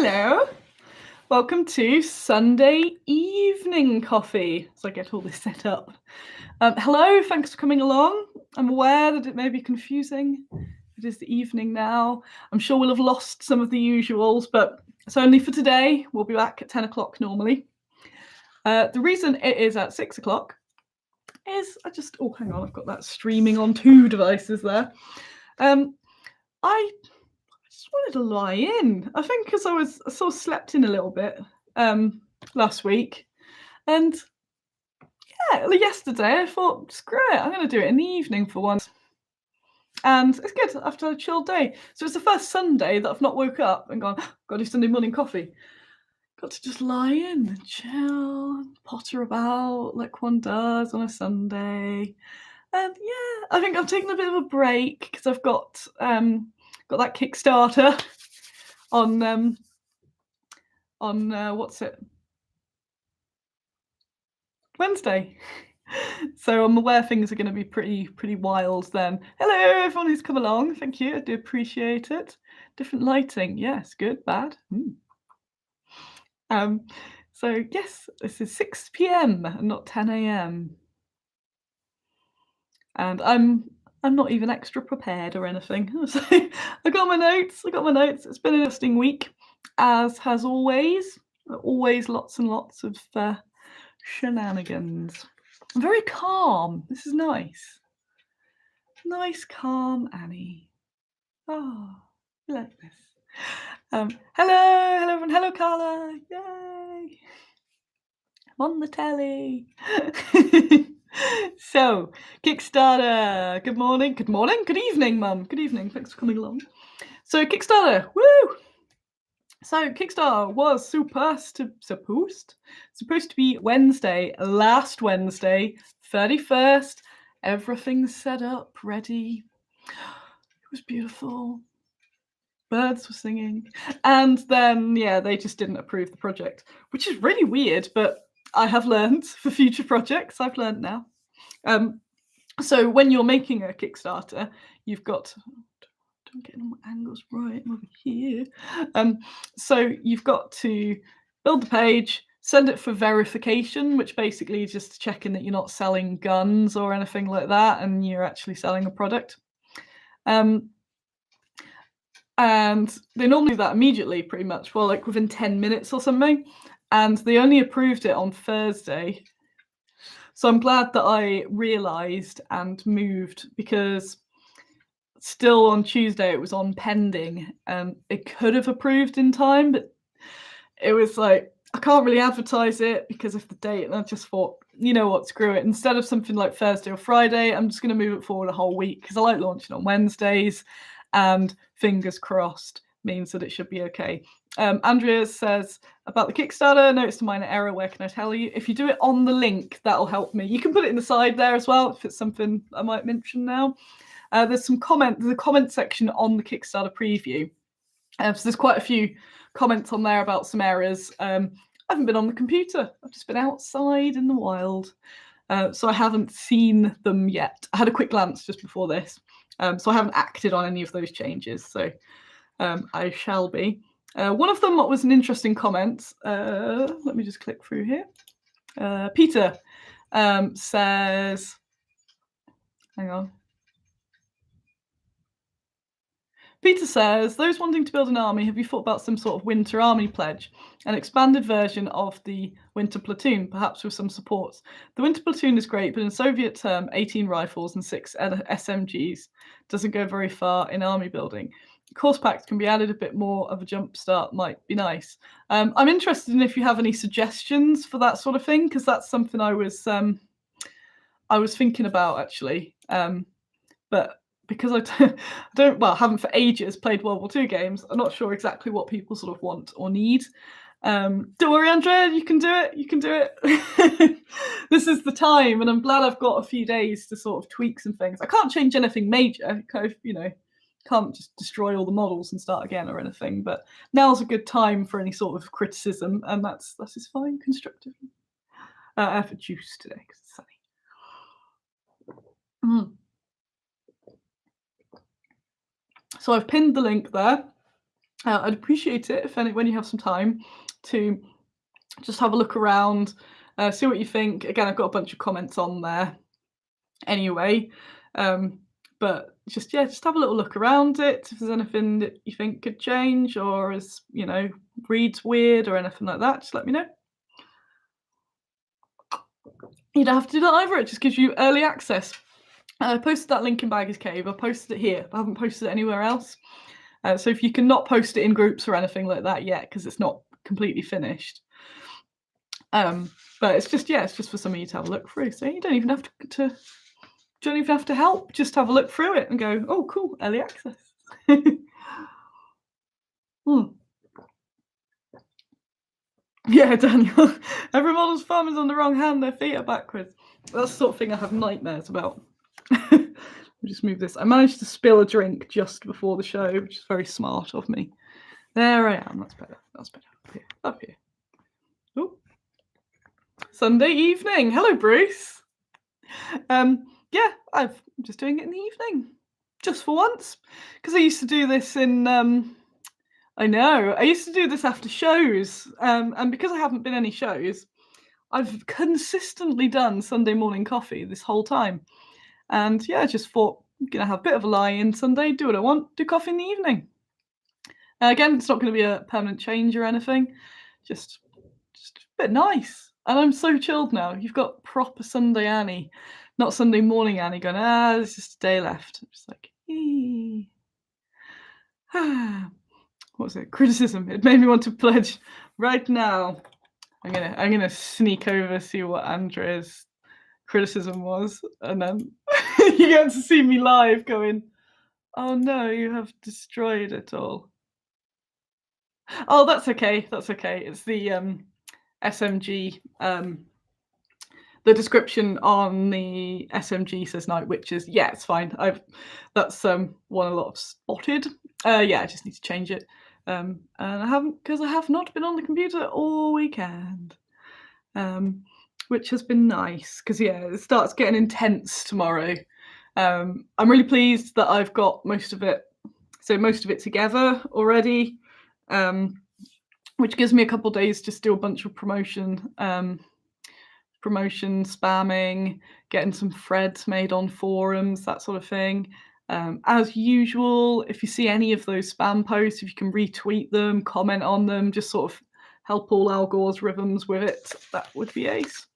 Hello. Welcome to Sunday evening coffee. So I get all this set up. Hello, thanks for coming along. I'm aware that it may be confusing. It is the evening now. I'm sure we'll have lost some of the usuals, but it's only for today. We'll be back at 10 o'clock normally. The reason it is at 6 o'clock is hang on, I've got that streaming on two devices there. I just wanted to lie in. I think because I sort of slept in a little bit last week, and yesterday I thought, screw it, I'm going to do it in the evening for once. And it's good after a chill day. So it's the first Sunday that I've not woke up and gone, got to do Sunday morning coffee. Got to just lie in and chill, potter about like one does on a Sunday. And yeah, I think I've taken a bit of a break because I've got that Kickstarter on what's it? Wednesday. So I'm aware things are going to be pretty wild then. Hello, everyone who's come along. Thank you. I do appreciate it. Different lighting. Yes, good, bad. So yes, this is 6 p.m. and not 10 a.m. And I'm not even extra prepared or anything. So I got my notes. It's been an interesting week, as has always. Always lots and lots of shenanigans. I'm very calm. This is nice. Nice, calm Annie. Oh, I like this. Hello everyone. Hello, Carla. Yay! I'm on the telly. So, Kickstarter. Good morning. Good evening, Mum. Good evening. Thanks for coming along. So, Kickstarter. Woo! So Kickstarter was supposed to be Wednesday, last Wednesday, 31st. Everything's set up, ready. It was beautiful. Birds were singing. And then, they just didn't approve the project, which is really weird, but I have learned for future projects. I've learned now. So when you're making a Kickstarter, you've got... I'm getting all my angles right. I'm over here. So you've got to build the page, send it for verification, which basically is just checking that you're not selling guns or anything like that, and you're actually selling a product. And they normally do that immediately, pretty much, well, like within 10 minutes or something. And they only approved it on Thursday. So I'm glad that I realised and moved, because still on Tuesday it was on pending. It could have approved in time, but it was like, I can't really advertise it because of the date, and I just thought, you know what, screw it. Instead of something like Thursday or Friday, I'm just going to move it forward a whole week, because I like launching on Wednesdays, and fingers crossed means that it should be okay. Andrea says about the Kickstarter, noticed a minor error. Where can I tell you? If you do it on the link, that'll help me. You can put it in the side there as well if it's something I might mention now. There's a comment section on the Kickstarter preview. So there's quite a few comments on there about some errors. I haven't been on the computer. I've just been outside in the wild. So I haven't seen them yet. I had a quick glance just before this. So I haven't acted on any of those changes. So I shall be. One of them was an interesting comment. Let me just click through here. Peter says, hang on. Peter says, those wanting to build an army, have you thought about some sort of winter army pledge? An expanded version of the winter platoon, perhaps with some supports. The winter platoon is great, but in Soviet term, 18 rifles and 6 SMGs doesn't go very far in army building. Course packs can be added, a bit more of a jump start might be nice. I'm interested in if you have any suggestions for that sort of thing, because that's something I was thinking about, actually. But because I haven't for ages played World War II games, I'm not sure exactly what people sort of want or need. Don't worry, Andrea, you can do it. This is the time, and I'm glad I've got a few days to sort of tweak some things. I can't change anything major, can't just destroy all the models and start again or anything, but now's a good time for any sort of criticism, and that's fine, constructive. I have a juice today because it's sunny. So I've pinned the link there. I'd appreciate it if when you have some time to just have a look around, see what you think. Again, I've got a bunch of comments on there anyway. But just just have a little look around it. If there's anything that you think could change, or is reads weird or anything like that, just let me know. You don't have to do that either. It just gives you early access. I posted that link in Bagger's Cave. I posted it here. I haven't posted it anywhere else. So if you can not post it in groups or anything like that yet, because it's not completely finished. But it's just for some of you to have a look through. So you don't even have to help. Just have a look through it and go, oh, cool, early access. Yeah, Daniel. Every model's farm is on the wrong hand. Their feet are backwards. That's the sort of thing I have nightmares about. I'll just move this. I managed to spill a drink just before the show, which is very smart of me. There I am. That's better. That's better. Up here. Oh. Sunday evening. Hello, Bruce. Yeah, I'm just doing it in the evening, just for once, because I used to do this in. I know I used to do this after shows, and because I haven't been any shows, I've consistently done Sunday morning coffee this whole time, and I just thought I'm gonna have a bit of a lie-in Sunday, do what I want, do coffee in the evening. Again, it's not going to be a permanent change or anything, just a bit nice. And I'm so chilled now. You've got proper Sunday Annie, not Sunday morning Annie going, there's just a day left. I'm just like, what was it? Criticism. It made me want to pledge right now. I'm gonna sneak over, see what Andrea's criticism was, and then you get to see me live going, oh no, you have destroyed it all. Oh, that's okay. That's okay. It's the SMG. The description on the SMG says Night Witches. Yeah, it's fine. That's one a lot of spotted. I just need to change it. And I haven't, because I have not been on the computer all weekend. Which has been nice, because it starts getting intense tomorrow. I'm really pleased that I've got most of it together already. Which gives me a couple of days to do a bunch of promotion spamming, getting some threads made on forums, that sort of thing. As usual, if you see any of those spam posts, if you can retweet them, comment on them, just sort of help all algorithms with it, that would be ace.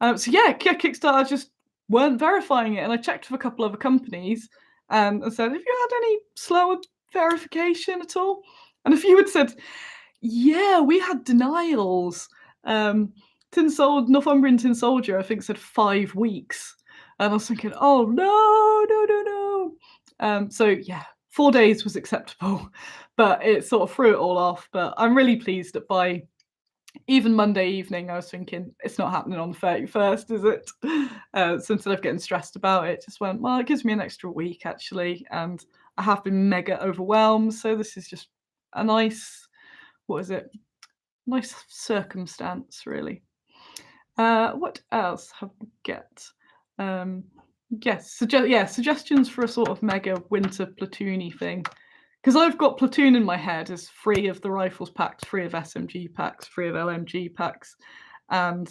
Kickstarter just weren't verifying it, and I checked with a couple other companies and said, have you had any slower verification at all? And a few had said, yeah, we had denials. Northumbrian Tin Soldier, I think, said 5 weeks. And I was thinking, oh, no. 4 days was acceptable. But it sort of threw it all off. But I'm really pleased that by even Monday evening, I was thinking, it's not happening on the 31st, is it? So instead of getting stressed about it, just went, well, it gives me an extra week, actually. And I have been mega overwhelmed. So this is just a nice, nice circumstance, really. What else have we got? Suggestions for a sort of mega winter platoony thing. Because I've got platoon in my head as free of the rifles packs, free of SMG packs, free of LMG packs, and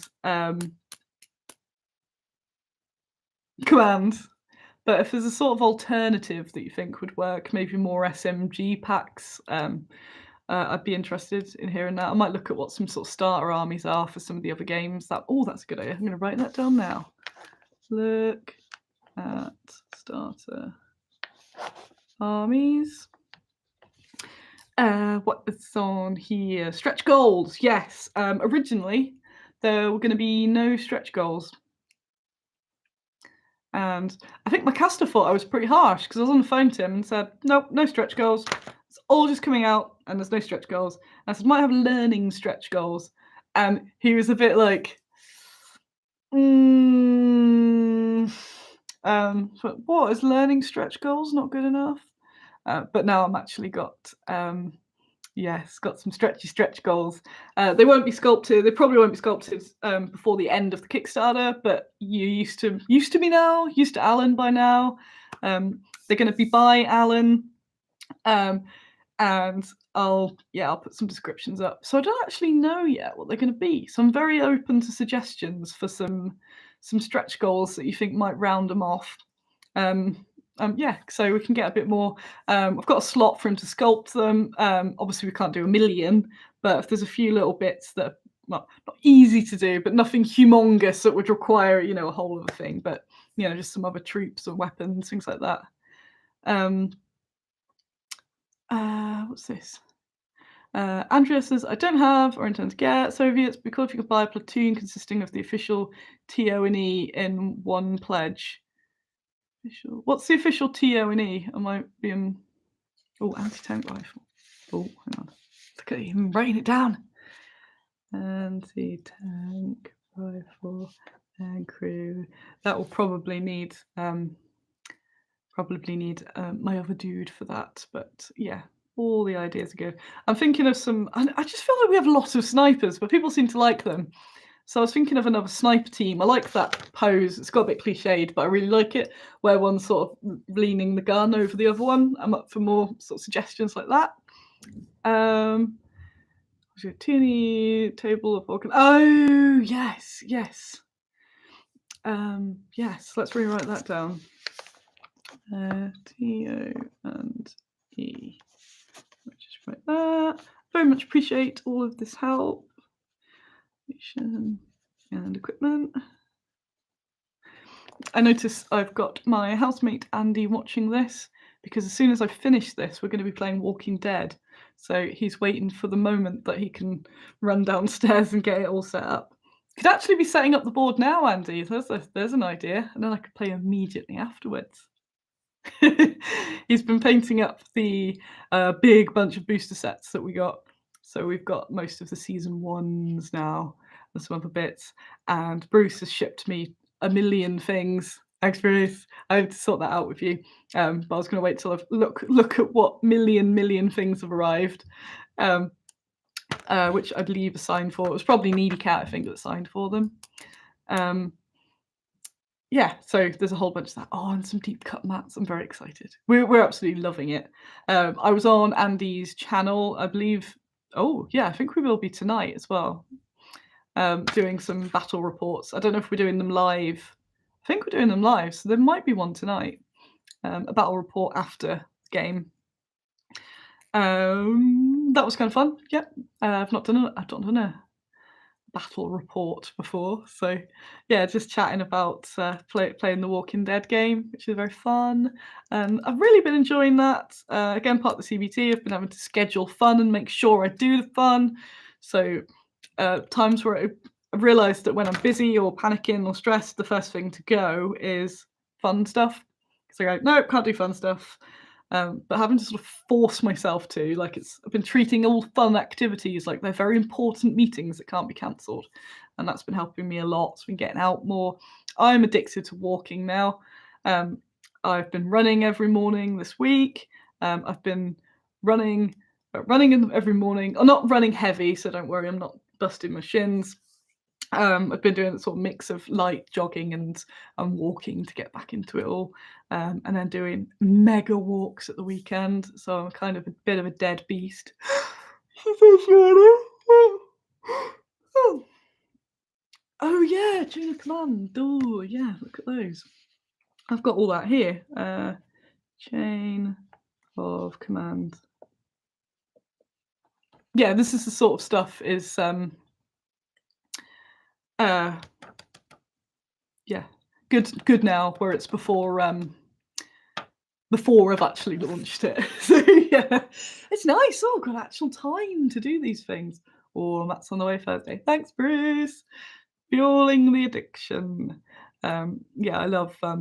command. But if there's a sort of alternative that you think would work, maybe more SMG packs, I'd be interested in hearing that. I might look at what some sort of starter armies are for some of the other games. That's a good idea. I'm going to write that down now. Look at starter armies. What is on here? Stretch goals. Yes. Originally, there were going to be no stretch goals. And I think my caster thought I was pretty harsh, because I was on the phone to him and said, nope, no stretch goals. It's all just coming out and there's no stretch goals. And I said, might have learning stretch goals. And he was a bit like, what, is learning stretch goals not good enough? But now I'm actually got got some stretch goals. They won't be sculpted. They probably won't be sculpted before the end of the Kickstarter. But you used to Alan by now. They're going to be by Alan, and and I'll put some descriptions up. So I don't actually know yet what they're going to be. So I'm very open to suggestions for some stretch goals that you think might round them off. So we can get a bit more. I've got a slot for him to sculpt them. Obviously, we can't do a million, but if there's a few little bits that are not easy to do, but nothing humongous that would require, a whole other thing, but just some other troops and weapons, things like that. What's this? Andrea says, I don't have or intend to get Soviets, but cool if you could buy a platoon consisting of the official TO&E in one pledge. What's the official TO&E? I might be in... Oh, anti-tank rifle. Oh, hang on. Look at him writing it down. Anti-tank rifle and crew. That will probably need my other dude for that. But yeah, all the ideas are good. I'm thinking of some... I just feel like we have a lot of snipers, but people seem to like them. So I was thinking of another sniper team. I like that pose. It's got a bit cliched, but I really like it, where one's sort of leaning the gun over the other one. I'm up for more sort of suggestions like that. Teeny table of organ. Oh, yes. Yes, let's rewrite that down. T-O and E. Let's just write that. Very much appreciate all of this help. And equipment. I notice I've got my housemate Andy watching this, because as soon as I finish this, we're going to be playing Walking Dead. So he's waiting for the moment that he can run downstairs and get it all set up. Could actually be setting up the board now, Andy. There's an idea, and then I could play immediately afterwards. He's been painting up the big bunch of booster sets that we got. So we've got most of the season 1s now and some other bits. And Bruce has shipped me a million things. Thanks, Bruce. I have to sort that out with you. But I was going to wait till I've look at what million things have arrived, which I believe are signed for. It was probably Needy Cat, I think, that signed for them. So there's a whole bunch of that. Oh, and some deep cut mats. I'm very excited. We're absolutely loving it. I was on Andy's channel, I believe. Oh, yeah, I think we will be tonight as well. Doing some battle reports. I don't know if we're doing them live. I think we're doing them live, so there might be one tonight. A battle report after the game. That was kind of fun. Yeah, I've not done a battle report before, so yeah, just chatting about playing the Walking Dead game, which is very fun, and I've really been enjoying that. Again, part of the CBT, I've been having to schedule fun and make sure I do the fun. So times where I've realised that when I'm busy or panicking or stressed, the first thing to go is fun stuff. So I go, no, can't do fun stuff. But having to sort of force myself to, I've been treating all fun activities like they're very important meetings that can't be cancelled. And that's been helping me a lot. It's been getting out more. I'm addicted to walking now. I've been running every morning this week. I've been running every morning. I'm not running heavy, so don't worry, I'm not busting my shins. I've been doing a sort of mix of light jogging and walking to get back into it all, and then doing mega walks at the weekend. So I'm kind of a bit of a dead beast. Oh yeah, chain of command. Oh yeah, look at those. I've got all that here. Chain of command. Yeah, this is the sort of stuff is good now, where it's before I've actually launched it. So yeah, it's nice. Oh, got actual time to do these things. Oh, that's on the way Thursday. Thanks, Bruce. Fueling the addiction. I love. I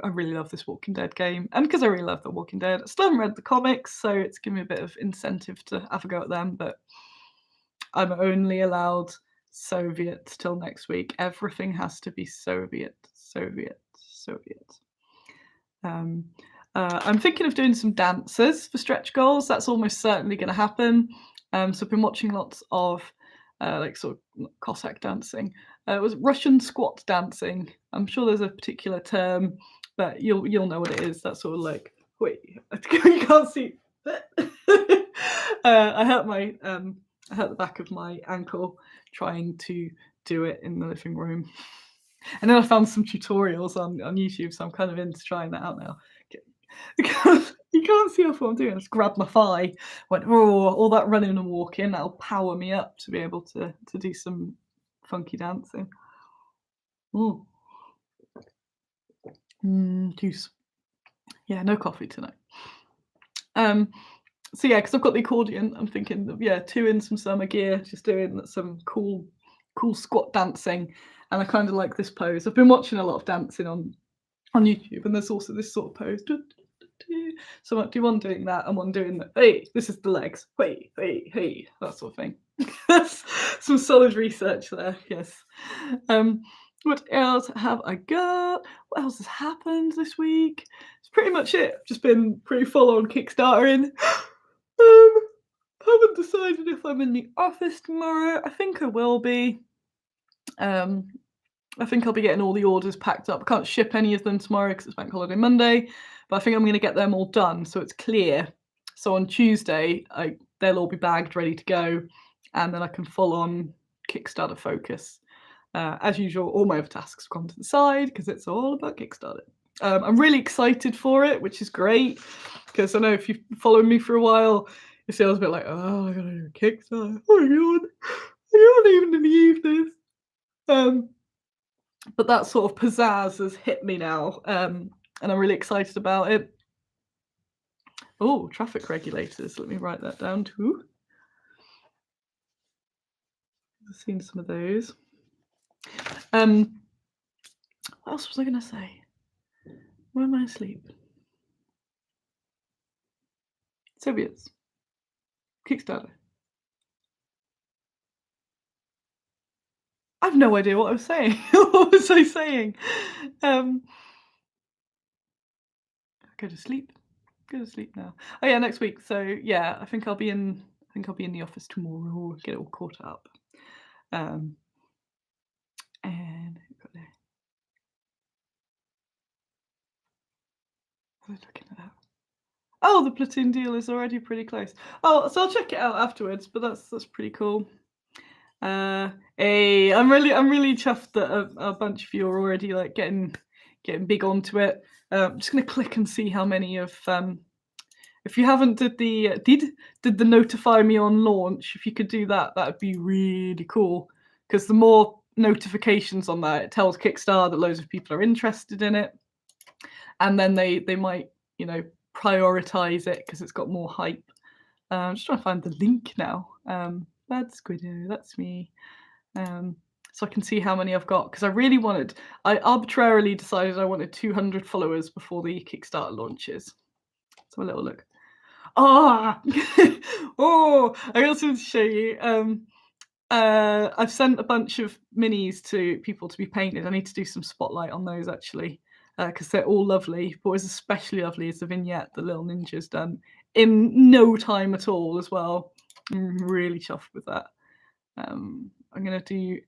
really love this Walking Dead game, and because I really love The Walking Dead, I still haven't read the comics, so it's given me a bit of incentive to have a go at them. But I'm only allowed Soviet till next week. Everything has to be Soviet. I'm thinking of doing some dances for stretch goals. That's almost certainly going to happen. So I've been watching lots of sort of Cossack dancing. It was Russian squat dancing. I'm sure there's a particular term, but you'll know what it is. That's sort of like, wait, you can't see. I hurt the back of my ankle trying to do it in the living room. And then I found some tutorials on YouTube, so I'm kind of into trying that out now. Because you can't see off what I'm doing. I just grabbed my thigh, went, oh, all that running and walking, that'll power me up to be able to do some funky dancing. Juice. Yeah, no coffee tonight. So yeah, because I've got the accordion, I'm thinking of, yeah, 2 in some summer gear, just doing some cool squat dancing, and I kind of like this pose. I've been watching a lot of dancing on YouTube, and there's also this sort of pose. So I do one doing that and one doing the, hey, this is the legs, hey, hey, hey, that sort of thing. That's some solid research there, yes. What else have I got? What else has happened this week? It's pretty much it. Just been pretty full on Kickstarting. Haven't decided if I'm in the office tomorrow. I think I will be. I think I'll be getting all the orders packed up. I can't ship any of them tomorrow because it's Bank Holiday Monday, but I think I'm going to get them all done so it's clear. So on Tuesday, they'll all be bagged, ready to go, and then I can full on Kickstarter focus. As usual, all my other tasks have gone to the side because it's all about Kickstarter. I'm really excited for it, which is great because I know if you've followed me for a while, you see I was a bit like, oh, I gotta do a Kickstarter. Oh my god, I can't even believe this. But that sort of pizzazz has hit me now, and I'm really excited about it. Oh, traffic regulators. Let me write that down too. I've seen some of those. What else was I going to say? Where am I asleep? Soviets. Kickstarter. I've no idea what I was saying. What was I saying? Go to sleep. Go to sleep now. Oh yeah, next week. So yeah, I think I'll be in the office tomorrow. Get it all caught up. And I was looking at that. Oh, the Platoon deal is already pretty close. Oh, so I'll check it out afterwards. But that's pretty cool. Hey, I'm really chuffed that a bunch of you are already like getting big onto it. I'm just gonna click and see how many of if you haven't did the notify me on launch, if you could do that, that would be really cool. Because the more notifications on that, it tells Kickstarter that loads of people are interested in it, and then they might prioritize it because it's got more hype. I'm just trying to find the link now. That's Squidoos, that's me. So I can see how many I've got because I arbitrarily decided I wanted 200 followers before the Kickstarter launches. Let's have a little look. Oh, I got something to show you. I've sent a bunch of minis to people to be painted. I need to do some spotlight on those actually because they're all lovely. But what's especially lovely is the vignette the little ninja's done in no time at all as well. I'm really chuffed with that. I'm going to do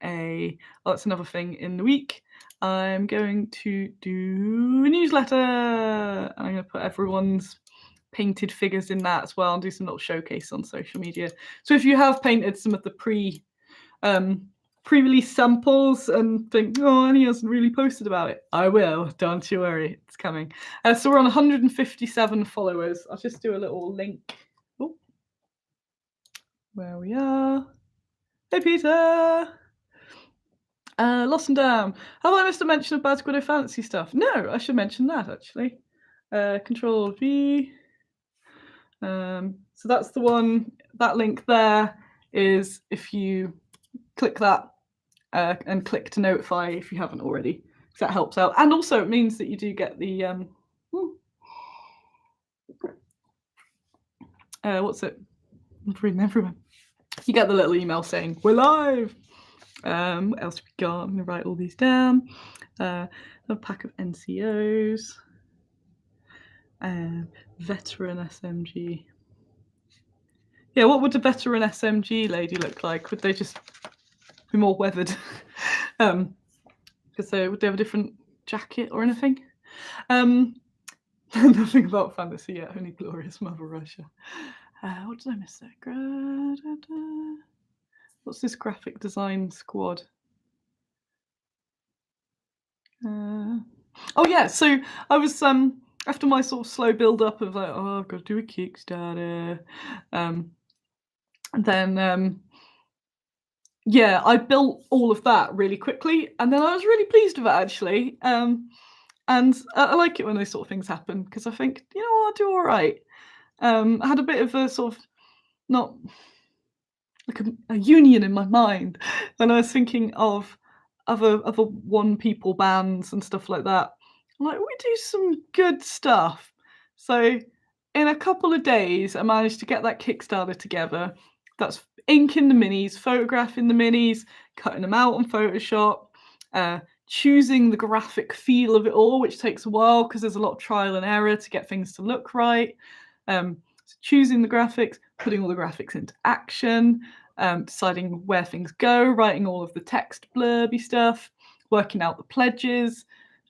that's another thing in the week. I'm going to do a newsletter and I'm going to put everyone's painted figures in that as well and do some little showcase on social media. So if you have painted some of the pre-release samples and think, oh, Annie hasn't really posted about it, I will, don't you worry, it's coming. So we're on 157 followers. I'll just do a little link. Oh, where we are. Hey Peter! Lost and Down. Have I missed a mention of Bad Squiddo Fantasy stuff? No, I should mention that actually. Control V. So that's the one. That link there is if you click that and click to notify if you haven't already, because that helps out. And also it means that you do get the what's it? I'm reading everyone. You get the little email saying we're live. What else have we got? I'm going to write all these down. A pack of NCOs. Veteran SMG. Yeah, what would a veteran SMG lady look like? Would they just be more weathered? Would they have a different jacket or anything? Nothing about fantasy yet, only Glorious Mother Russia. What did I miss there? What's this graphic design squad? Oh yeah, so I was after my sort of slow build up of like, oh, I've got to do a Kickstarter. Then yeah, I built all of that really quickly, and then I was really pleased with it actually. And I like it when those sort of things happen because I think, you know what, I'll do all right. I had a bit of a sort of not like a union in my mind when I was thinking of other one people bands and stuff like that. I'm like, we do some good stuff. So in a couple of days, I managed to get that Kickstarter together. That's inking the minis, photographing the minis, cutting them out on Photoshop, uh, choosing the graphic feel of it all, which takes a while because there's a lot of trial and error to get things to look right. So choosing the graphics, putting all the graphics into action, deciding where things go, writing all of the text blurby stuff, working out the pledges,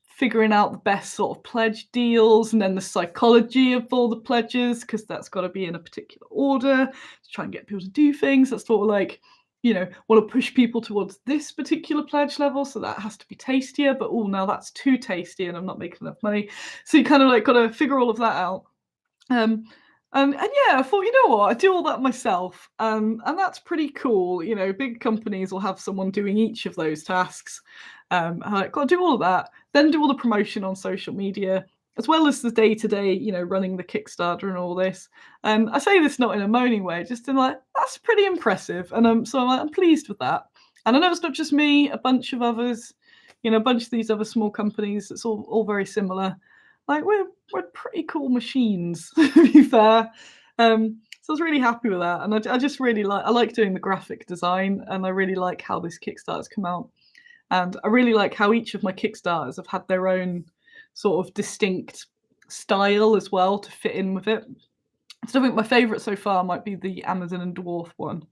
figuring out the best sort of pledge deals, and then the psychology of all the pledges, because that's got to be in a particular order to try and get people to do things. That's sort of like, you know, want to push people towards this particular pledge level, so that has to be tastier, but oh, now that's too tasty and I'm not making enough money. So you kind of like got to figure all of that out. Um, and yeah, I thought, you know what, I do all that myself, and that's pretty cool. You know, big companies will have someone doing each of those tasks. I got to do all of that, then do all the promotion on social media, as well as the day-to-day, you know, running the Kickstarter and all this. And I say this not in a moaning way, just in like, that's pretty impressive, and so I'm like, I'm pleased with that. And I know it's not just me; a bunch of others, you know, a bunch of these other small companies. It's all very similar. Like we're pretty cool machines, to be fair. So I was really happy with that, and I just really like doing the graphic design, and I really like how this Kickstarter's come out, and I really like how each of my Kickstarters have had their own sort of distinct style as well to fit in with it. So I think my favourite so far might be the Amazon and Dwarf one,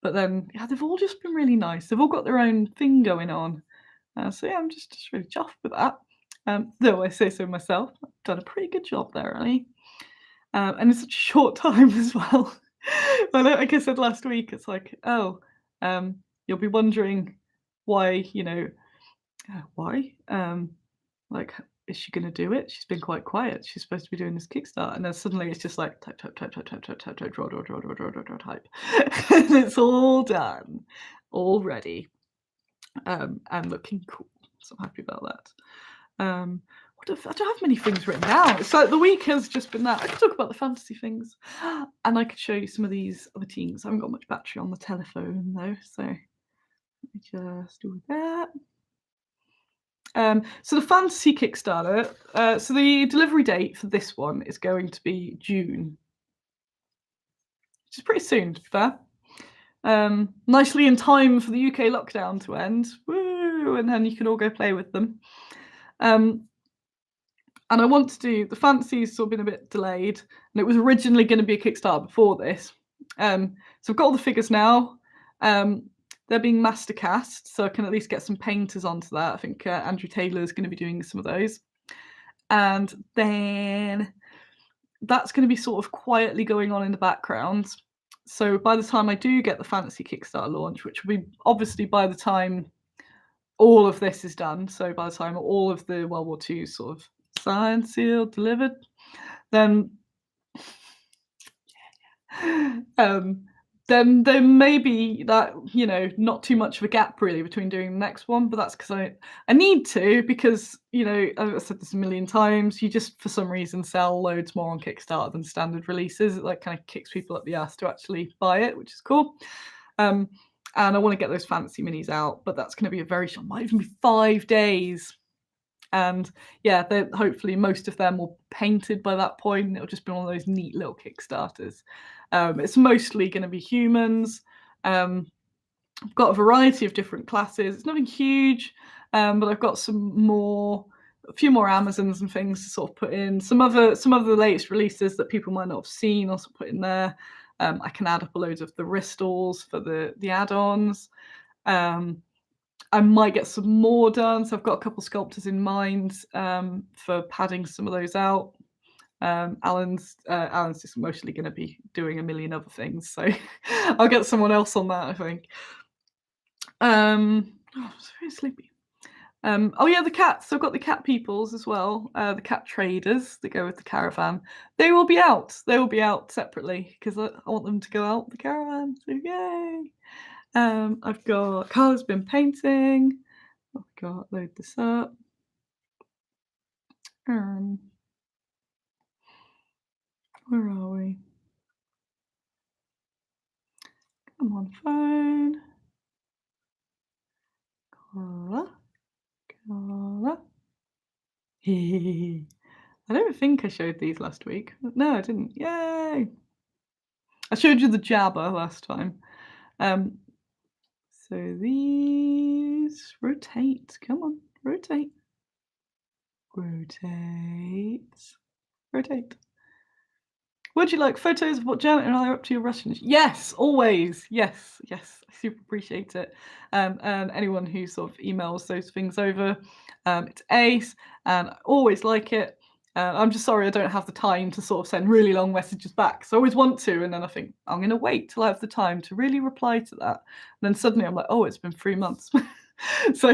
but then yeah, they've all just been really nice. They've all got their own thing going on. So yeah, I'm just really chuffed with that. Though I say so myself, I've done a pretty good job there, really. And in such a short time as well. Well, like I said last week, it's like, oh, you'll be wondering why, you know, why? Like, is she going to do it? She's been quite quiet. She's supposed to be doing this Kickstart, and then suddenly it's just like type, type, type, type, type, type, type, type, draw, type, and it's all done, all ready, and looking cool. So I'm happy about that. I don't have many things written down. So the week has just been that. I could talk about the fantasy things, and I could show you some of these other teams. I haven't got much battery on the telephone though, so let me just do that. So the fantasy Kickstarter. So the delivery date for this one is going to be June, which is pretty soon, to be fair. Nicely in time for the UK lockdown to end. Woo! And then you can all go play with them. And I want to do the fantasy's sort of been a bit delayed, and it was originally going to be a Kickstarter before this. So I've got all the figures now. They're being mastercast, so I can at least get some painters onto that. I think Andrew Taylor is going to be doing some of those, and then that's going to be sort of quietly going on in the background. So by the time I do get the fantasy Kickstarter launch, which will be obviously by the time all of this is done, so by the time all of the World War II sort of signed, sealed, delivered, then then there may be that, you know, not too much of a gap really between doing the next one, but that's because I need to, because, you know, I've said this a million times, you just for some reason sell loads more on Kickstarter than standard releases. It like kind of kicks people up the ass to actually buy it, which is cool. And I want to get those fantasy minis out, but that's going to be a very short, might even be 5 days. And yeah, hopefully most of them will be painted by that point. It'll just be one of those neat little Kickstarters. It's mostly going to be humans. I've got a variety of different classes. It's nothing huge, but I've got a few more Amazons and things to sort of put in. Some of the latest releases that people might not have seen, also put in there. I can add up a load of the Ristles for the add-ons. I might get some more done, so I've got a couple sculptors in mind for padding some of those out. Alan's just mostly going to be doing a million other things, so I'll get someone else on that, I think. I'm very sleepy. Oh yeah, the cats. I've got the cat peoples as well. The cat traders that go with the caravan. They will be out. They will be out separately because I want them to go out the caravan. So yay! I've got Carla's been painting. I've got load this up. Where are we? Come on, phone. Carla. I don't think I showed these last week. No, I didn't. Yay! I showed you the jabber last time. So these rotate. Come on, rotate. Rotate. Would you like photos of what Janet and I are up to your Russians? Yes, always. Yes. I super appreciate it. And anyone who sort of emails those things over, it's ace, and I always like it. I'm just sorry I don't have the time to sort of send really long messages back. So I always want to, and then I think I'm going to wait till I have the time to really reply to that. And then suddenly I'm like, oh, it's been 3 months. So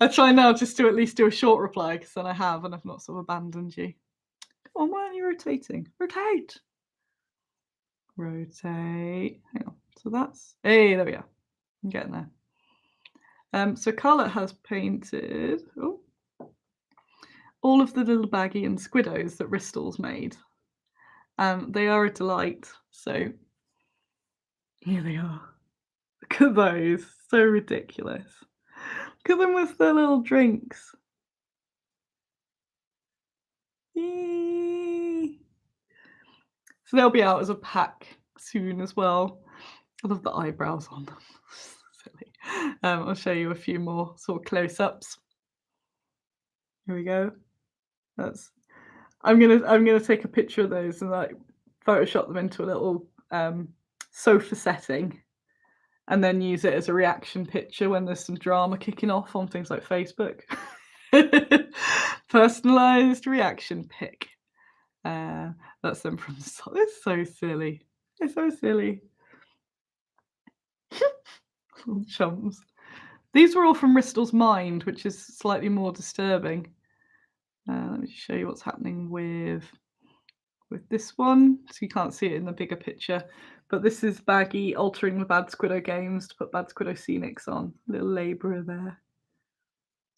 I try now just to at least do a short reply, because then I have, and I've not sort of abandoned you. Come on, why aren't you rotating? Rotate. Hang on. So that's, hey, there we are. I'm getting there. So Carla has painted all of the little baggy and Squidoos that Ristol's made. They are a delight. So here they are. Look at those. So ridiculous. Look at them with their little drinks. Yay. So they'll be out as a pack soon as well. I love the eyebrows on them. Silly. I'll show you a few more sort of close-ups. Here we go. I'm gonna take a picture of those and like Photoshop them into a little sofa setting, and then use it as a reaction picture when there's some drama kicking off on things like Facebook. Personalized reaction pic. That's them from the start. It's so silly. It's so silly. Little chums. These were all from Ristol's mind, which is slightly more disturbing. Let me show you what's happening with this one. So you can't see it in the bigger picture, but this is Baggy altering the Bad Squiddo games to put Bad Squiddo Scenics on. Little labourer there.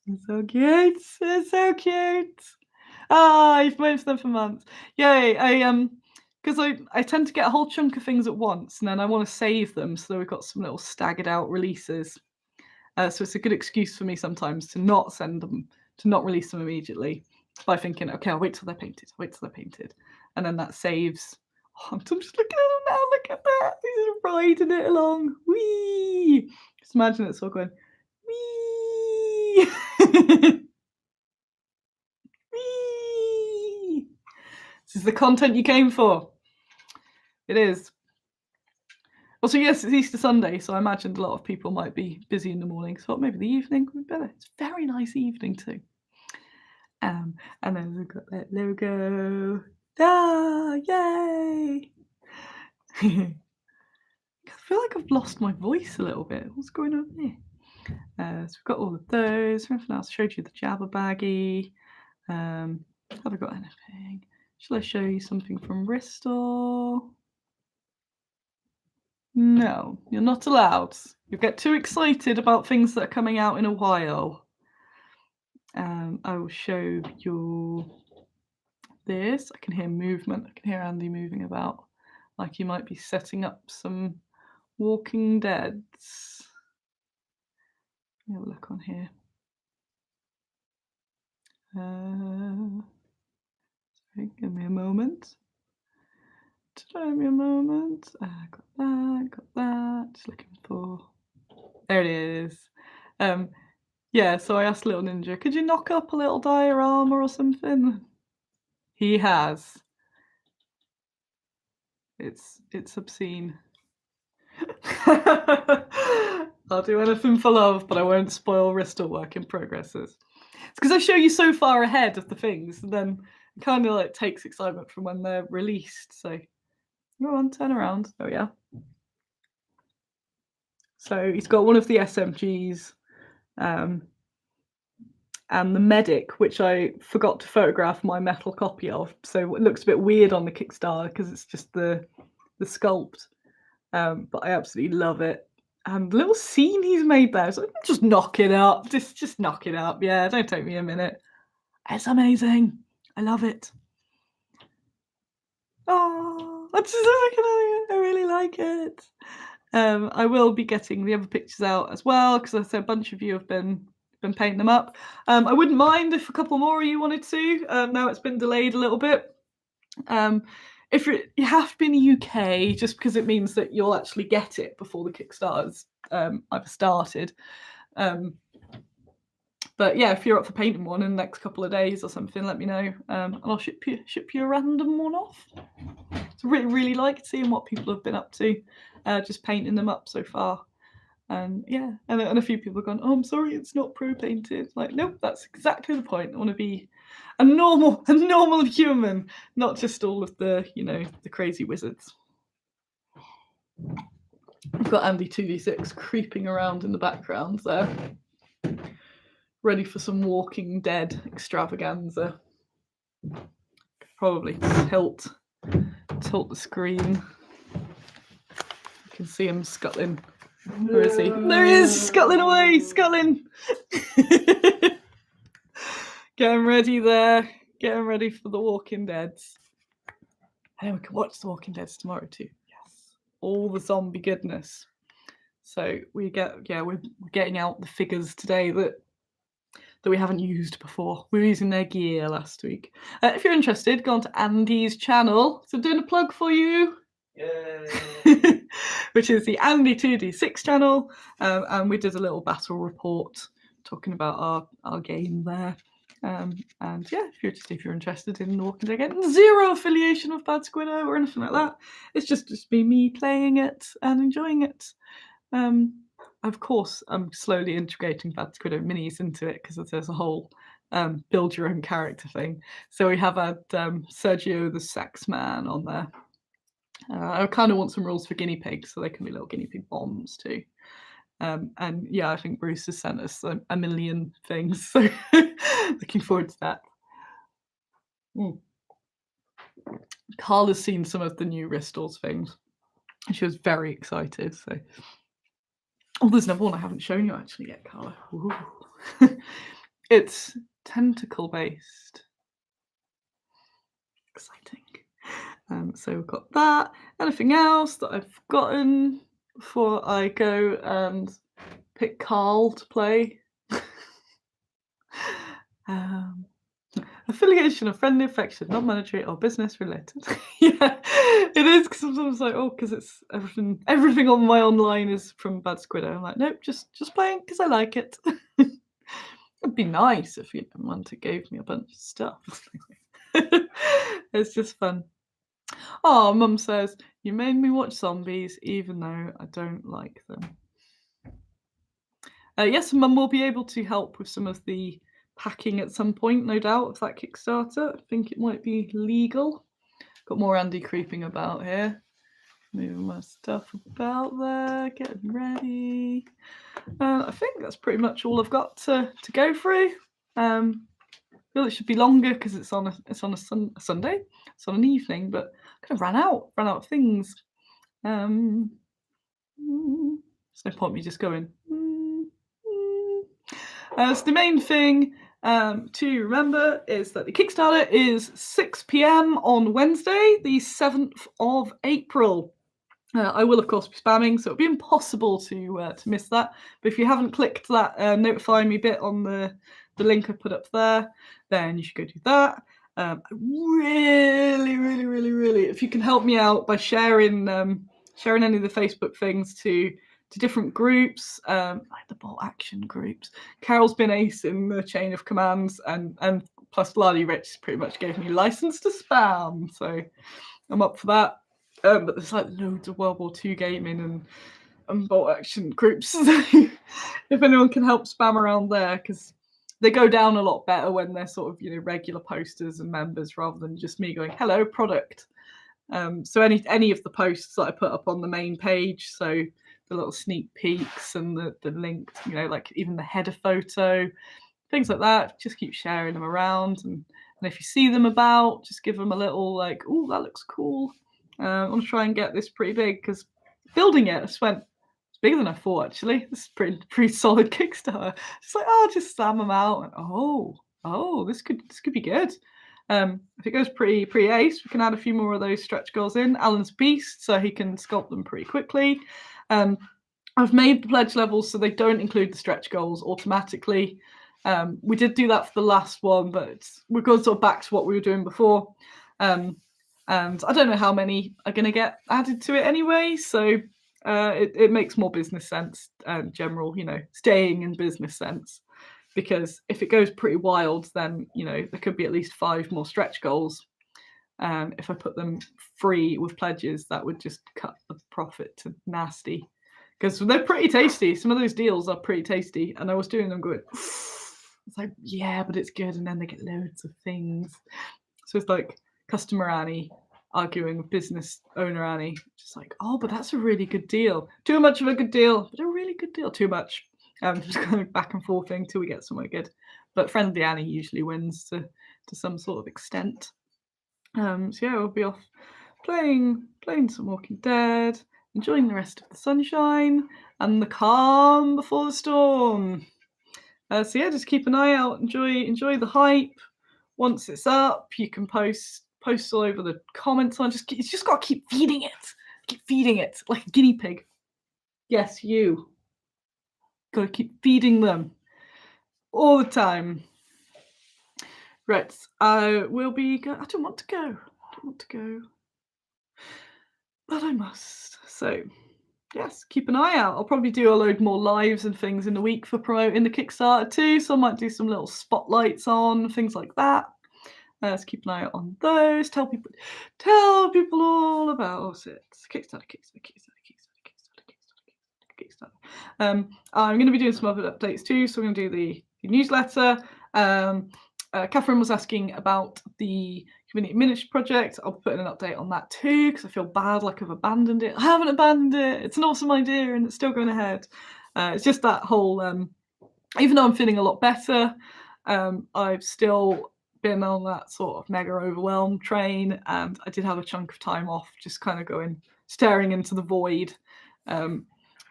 It's so cute. It's so cute. You've waited for them for months. Yay! Because I tend to get a whole chunk of things at once, and then I want to save them, so we've got some little staggered out releases. So it's a good excuse for me sometimes to not send them, to not release them immediately, by thinking, okay, I'll wait till they're painted. And then that saves. Oh, I'm just looking at them now. Look at that. He's riding it along. Whee! Just imagine it's all going, whee! Whee! This is the content you came for. It is. Also, yes, it's Easter Sunday, so I imagined a lot of people might be busy in the morning. So maybe the evening would be better. It's a very nice evening too. And then we've got that logo. Yay! I feel like I've lost my voice a little bit. What's going on here? So we've got all of those. Anything else? Showed you the Jabba baggie. Have I got anything? Shall I show you something from Bristol? No, you're not allowed. You get too excited about things that are coming out in a while. I will show you this. I can hear movement. I can hear Andy moving about, like he might be setting up some Walking Deads. Let me have a look on here. Sorry, give me a moment. Got that. Just looking for. There it is. Yeah, so I asked Little Ninja, could you knock up a little diorama or something? He has. It's obscene. I'll do anything for love, but I won't spoil Ristal work in progresses. It's because I show you so far ahead of the things, and then kind of like takes excitement from when they're released. So go on, turn around. Oh yeah. So he's got one of the SMGs, and the medic, which I forgot to photograph my metal copy of. So it looks a bit weird on the Kickstarter because it's just the sculpt. But I absolutely love it. And the little scene he's made there, so just knock it up. Just knock it up. Yeah, don't take me a minute. It's amazing. I love it. Oh, that's just I really like it. I will be getting the other pictures out as well because I said a bunch of you have been painting them up. I wouldn't mind if a couple more of you wanted to. Now it's been delayed a little bit. If you have to be in the UK, just because it means that you'll actually get it before the Kickstarter's either started. But yeah, if you're up for painting one in the next couple of days or something, let me know, and I'll ship you a random one off. So really like seeing what people have been up to, just painting them up so far. Yeah, and a few people have gone, oh, I'm sorry, it's not pro painted. Like, nope, that's exactly the point. I want to be a normal human, not just all of the the crazy wizards. I've got Andy 2D6 creeping around in the background there, ready for some Walking Dead extravaganza. Probably tilt the screen. You can see him scuttling. Where is he? There he is, scuttling away, scuttling. Getting ready there. Getting ready for the Walking Deads. And we can watch the Walking Deads tomorrow too. Yes. All the zombie goodness. So we're getting out the figures today that we haven't used before. We were using their gear last week. If you're interested, go on to Andy's channel. So I'm doing a plug for you. Yay. Which is the Andy 2D6 channel. And we did a little battle report talking about our game there. And yeah, if you're interested in Walking Dead again, zero affiliation with Bad Squido or anything like that. It's just me playing it and enjoying it. Of course, I'm slowly integrating Bad Squido minis into it because there's a whole build your own character thing. So we have had Sergio the Sax Man on there. I kind of want some rules for guinea pigs, so they can be little guinea pig bombs too. And yeah, I think Bruce has sent us a million things, so looking forward to that. Carla's seen some of the new Ristors things, and she was very excited. So, oh, there's another one I haven't shown you actually yet, Carla. It's tentacle based. Exciting. So we've got that. Anything else that I've forgotten before I go and pick Carl to play? Affiliation of friendly affection, not monetary or business related. Yeah, it is sometimes like, oh, because it's everything on my online is from Bad Squido. I'm like, nope, just playing because I like it. It'd be nice if Manta gave me a bunch of stuff. It's just fun. Oh, Mum says, you made me watch zombies even though I don't like them. Yes, Mum will be able to help with some of the packing at some point, no doubt, of that Kickstarter. I think it might be legal. Got more Andy creeping about here. Moving my stuff about there, getting ready. I think that's pretty much all I've got to go through. I feel it should be longer because it's on a Sunday. It's on an evening, but I kind of ran out of things. There's no point me just going. So the main thing to remember is that the Kickstarter is 6 p.m. on Wednesday, the 7th of April. I will, of course, be spamming, so it'll be impossible to miss that. But if you haven't clicked that notify me bit on the link I put up there, then you should go do that. Really, if you can help me out by sharing any of the Facebook things to different groups, like the Bolt Action groups. Carol's been ace in the chain of commands, and plus Lali Rich pretty much gave me license to spam, so I'm up for that. But there's like loads of World War II gaming and Bolt Action groups. So if anyone can help spam around there, because they go down a lot better when they're sort of, you know, regular posters and members rather than just me going, hello, product. So any of the posts that I put up on the main page, so the little sneak peeks and the linked, you know, like even the header photo, things like that, just keep sharing them around. And if you see them about, just give them a little like, oh, that looks cool. I want to try and get this pretty big because building it, I just went, it's bigger than I thought actually. This is pretty solid Kickstarter. Just like, oh, just slam them out. And, oh, this could be good. If it goes pretty ace, we can add a few more of those stretch goals in. Alan's beast, so he can sculpt them pretty quickly. I've made the pledge levels so they don't include the stretch goals automatically. We did do that for the last one, but we're going sort of back to what we were doing before. And I don't know how many are going to get added to it anyway, so it makes more business sense and general, you know, staying in business sense. Because if it goes pretty wild, then, you know, there could be at least 5 more stretch goals. And if I put them free with pledges, that would just cut the profit to nasty. Because they're pretty tasty. Some of those deals are pretty tasty. And I was doing them going, it's like, yeah, but it's good. And then they get loads of things. So it's like customer Annie arguing with business owner Annie. Just like, oh, but that's a really good deal. Too much of a good deal, but a really good deal. Too much. Just going back and forth until we get somewhere good. But friendly Annie usually wins to some sort of extent. So yeah, we'll be off playing some Walking Dead, enjoying the rest of the sunshine and the calm before the storm. So yeah, just keep an eye out. Enjoy the hype. Once it's up, you can post all over the comments on. It's just got to keep feeding it. Keep feeding it like a guinea pig. Yes, you. Got to keep feeding them all the time. Right, I will be. I don't want to go, but I must. So, yes, keep an eye out. I'll probably do a load more lives and things in the week for promoting the Kickstarter too. So I might do some little spotlights on things like that. So keep an eye out on those. Tell people all about it. Kickstarter. I'm going to be doing some other updates too. So we're going to do the newsletter. Catherine was asking about the community miniature project. I'll put in an update on that too because I feel bad like I've abandoned it. I haven't abandoned it. It's an awesome idea and it's still going ahead. It's just that whole, even though I'm feeling a lot better, I've still been on that sort of mega overwhelmed train, and I did have a chunk of time off just kind of staring into the void. So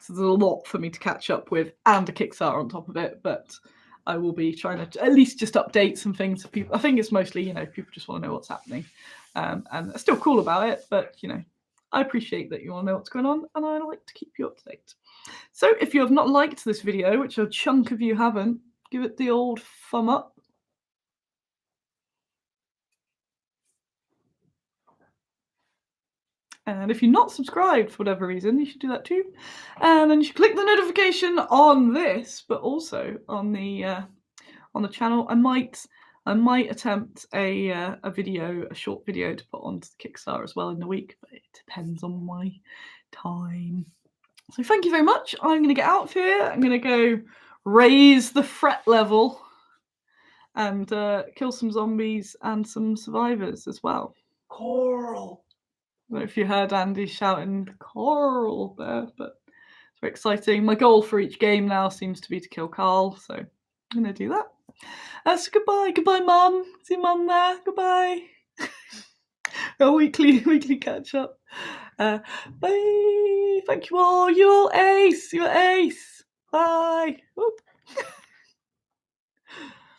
there's a lot for me to catch up with and a Kickstarter on top of it, but I will be trying to at least just update some things for people. I think it's mostly, you know, people just want to know what's happening, and I'm still cool about it, but, you know, I appreciate that you want to know what's going on, and I like to keep you up to date. So if you have not liked this video, which a chunk of you haven't, give it the old thumb up. And if you're not subscribed for whatever reason, you should do that too. And then you should click the notification on this, but also on the channel. I might attempt a short video to put onto the Kickstarter as well in the week, but it depends on my time. So thank you very much. I'm going to get out of here. I'm going to go raise the threat level and kill some zombies and some survivors as well. Coral. I don't know if you heard Andy shouting Coral there, but it's very exciting. My goal for each game now seems to be to kill Carl, so I'm going to do that. So goodbye, Mum. See Mum there. Goodbye. A weekly catch up. Bye. Thank you all. You're ace. You're ace. Bye. Whoop.